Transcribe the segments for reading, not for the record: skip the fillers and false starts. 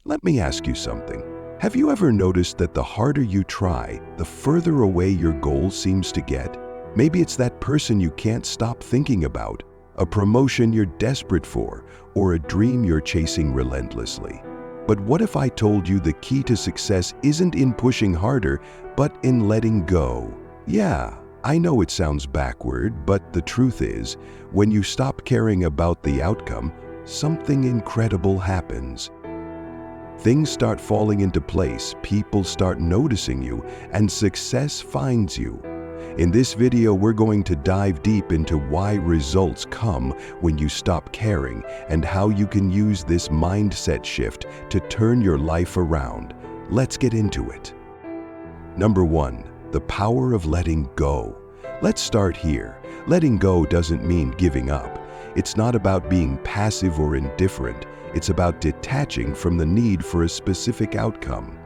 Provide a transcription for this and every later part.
Let me ask you something. Have you ever noticed that the harder you try, the further away your goal seems to get? Maybe it's that person you can't stop thinking about, a promotion you're desperate for, or a dream you're chasing relentlessly. But what if I told you the key to success isn't in pushing harder, but in letting go? Yeah, I know it sounds backward, but the truth is, when you stop caring about the outcome, something incredible happens. Things start falling into place, people start noticing you, and success finds you. In this video, we're going to dive deep into why results come when you stop caring and how you can use this mindset shift to turn your life around. Let's get into it. Number 1, the power of letting go. Let's start here. Letting go doesn't mean giving up. It's not about being passive or indifferent. It's about detaching from the need for a specific outcome.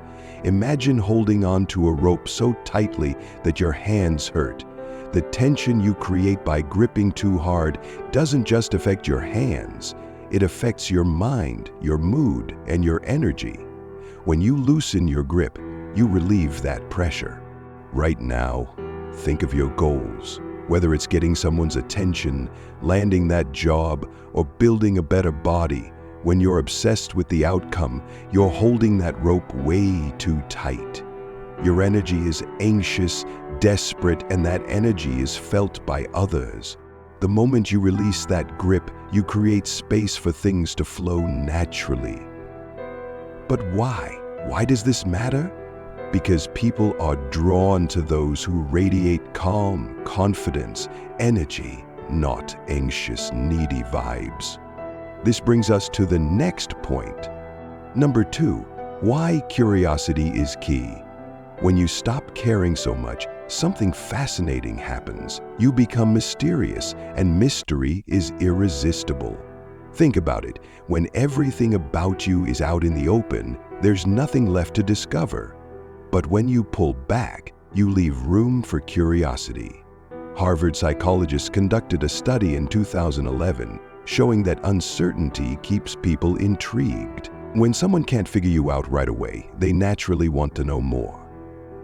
Imagine holding on to a rope so tightly that your hands hurt. The tension you create by gripping too hard doesn't just affect your hands. It affects your mind, your mood, and your energy. When you loosen your grip, you relieve that pressure. Right now, think of your goals. Whether it's getting someone's attention, landing that job, or building a better body, when you're obsessed with the outcome, you're holding that rope way too tight. Your energy is anxious, desperate, and that energy is felt by others. The moment you release that grip, you create space for things to flow naturally. But why? Why does this matter? Because people are drawn to those who radiate calm, confidence, energy, not anxious, needy vibes. This brings us to the next point. Number 2, why curiosity is key. When you stop caring so much, something fascinating happens. You become mysterious, and mystery is irresistible. Think about it. When everything about you is out in the open, there's nothing left to discover. But when you pull back, you leave room for curiosity. Harvard psychologists conducted a study in 2011 showing that uncertainty keeps people intrigued. When someone can't figure you out right away, they naturally want to know more.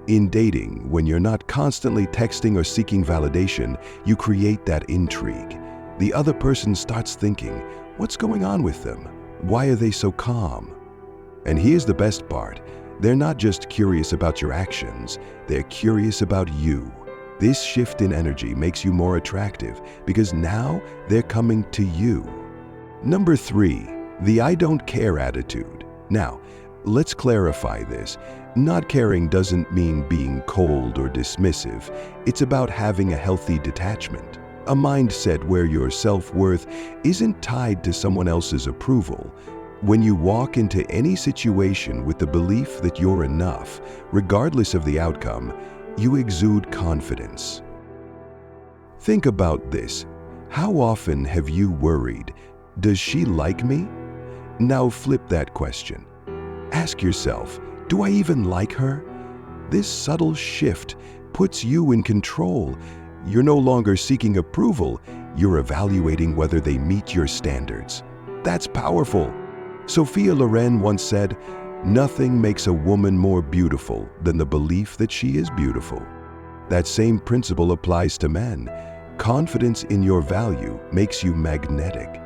In dating, when you're not constantly texting or seeking validation, you create that intrigue. The other person starts thinking, what's going on with them? Why are they so calm? And here's the best part. They're not just curious about your actions, they're curious about you. This shift in energy makes you more attractive because now they're coming to you. Number 3, the I don't care attitude. Now, let's clarify this. Not caring doesn't mean being cold or dismissive. It's about having a healthy detachment. A mindset where your self-worth isn't tied to someone else's approval. When you walk into any situation with the belief that you're enough, regardless of the outcome, you exude confidence. Think about this. How often have you worried, does she like me? Now flip that question. Ask yourself, do I even like her? This subtle shift puts you in control. You're no longer seeking approval, you're evaluating whether they meet your standards. That's powerful. Sophia Loren once said, "Nothing makes a woman more beautiful than the belief that she is beautiful." That same principle applies to men. Confidence in your value makes you magnetic.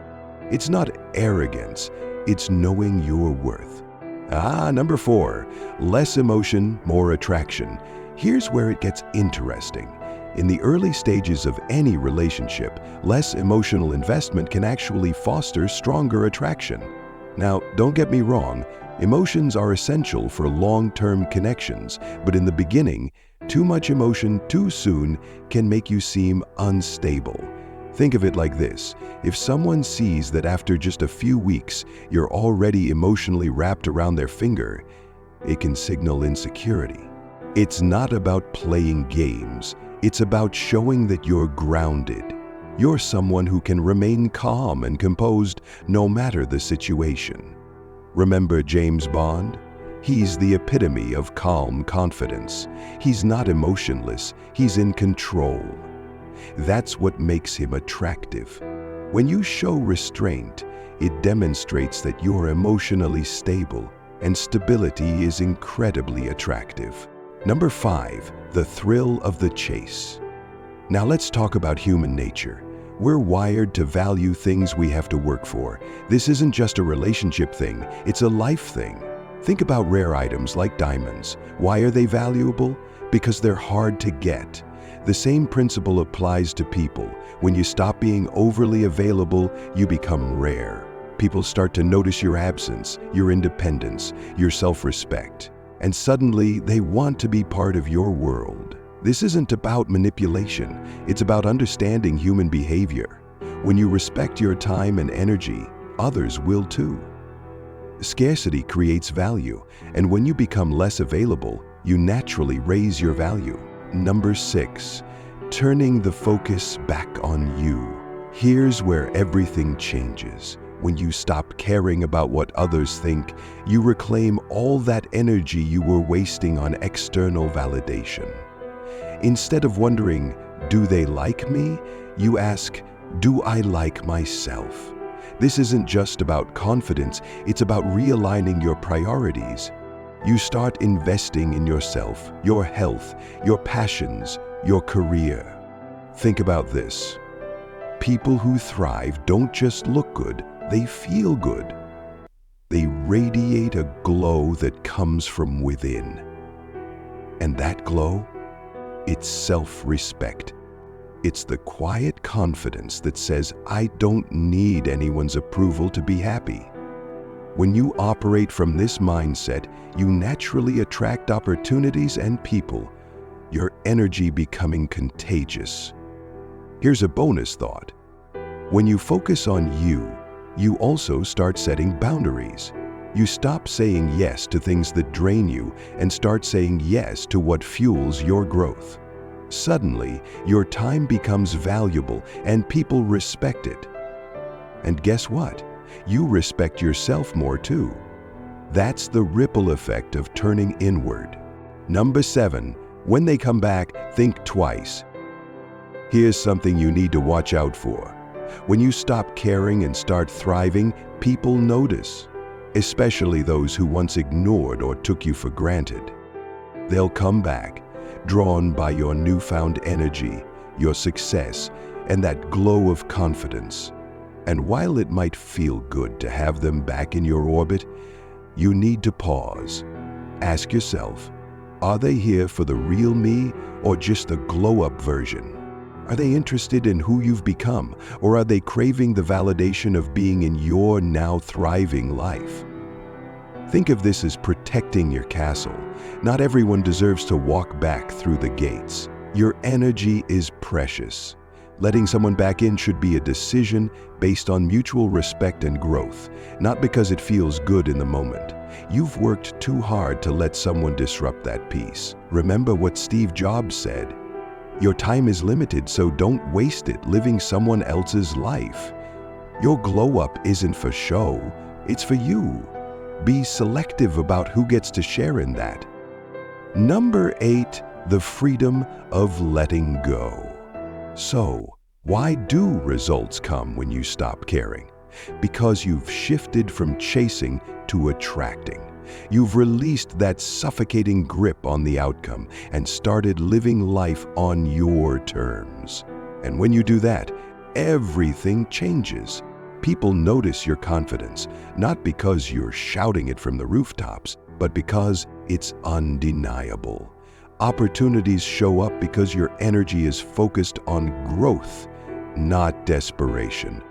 It's not arrogance, it's knowing your worth. Number 4, less emotion, more attraction. Here's where it gets interesting. In the early stages of any relationship, less emotional investment can actually foster stronger attraction. Now, don't get me wrong, emotions are essential for long-term connections, but in the beginning, too much emotion too soon can make you seem unstable. Think of it like this. If someone sees that after just a few weeks, you're already emotionally wrapped around their finger, it can signal insecurity. It's not about playing games. It's about showing that you're grounded. You're someone who can remain calm and composed no matter the situation. Remember James Bond? He's the epitome of calm confidence. He's not emotionless, he's in control. That's what makes him attractive. When you show restraint, it demonstrates that you're emotionally stable, and stability is incredibly attractive. Number 5, the thrill of the chase. Now let's talk about human nature. We're wired to value things we have to work for. This isn't just a relationship thing, it's a life thing. Think about rare items like diamonds. Why are they valuable? Because they're hard to get. The same principle applies to people. When you stop being overly available, you become rare. People start to notice your absence, your independence, your self-respect, and suddenly they want to be part of your world. This isn't about manipulation, it's about understanding human behavior. When you respect your time and energy, others will too. Scarcity creates value, and when you become less available, you naturally raise your value. Number 6, turning the focus back on you. Here's where everything changes. When you stop caring about what others think, you reclaim all that energy you were wasting on external validation. Instead of wondering, do they like me? You ask, do I like myself? This isn't just about confidence, it's about realigning your priorities. You start investing in yourself, your health, your passions, your career. Think about this. People who thrive don't just look good, they feel good. They radiate a glow that comes from within. And that glow, it's self-respect. It's the quiet confidence that says, I don't need anyone's approval to be happy. When you operate from this mindset, you naturally attract opportunities and people, your energy becoming contagious. Here's a bonus thought. When you focus on you, you also start setting boundaries. You stop saying yes to things that drain you and start saying yes to what fuels your growth. Suddenly, your time becomes valuable and people respect it. And guess what? You respect yourself more too. That's the ripple effect of turning inward. Number 7, when they come back, think twice. Here's something you need to watch out for. When you stop caring and start thriving, people notice, especially those who once ignored or took you for granted. They'll come back, drawn by your newfound energy, your success, and that glow of confidence. And while it might feel good to have them back in your orbit, you need to pause. Ask yourself, are they here for the real me or just the glow-up version? Are they interested in who you've become, or are they craving the validation of being in your now thriving life? Think of this as protecting your castle. Not everyone deserves to walk back through the gates. Your energy is precious. Letting someone back in should be a decision based on mutual respect and growth, not because it feels good in the moment. You've worked too hard to let someone disrupt that peace. Remember what Steve Jobs said, your time is limited, so don't waste it living someone else's life. Your glow up isn't for show, it's for you. Be selective about who gets to share in that. Number 8, the freedom of letting go. So, why do results come when you stop caring? Because you've shifted from chasing to attracting. You've released that suffocating grip on the outcome and started living life on your terms. And when you do that, everything changes. People notice your confidence, not because you're shouting it from the rooftops, but because it's undeniable. Opportunities show up because your energy is focused on growth, not desperation.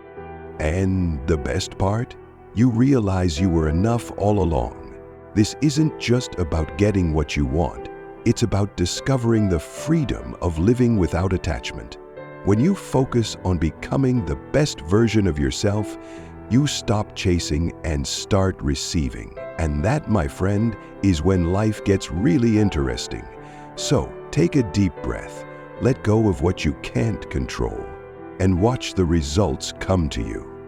And the best part? You realize you were enough all along. This isn't just about getting what you want. It's about discovering the freedom of living without attachment. When you focus on becoming the best version of yourself, you stop chasing and start receiving. And that, my friend, is when life gets really interesting. So, take a deep breath, let go of what you can't control, and watch the results come to you.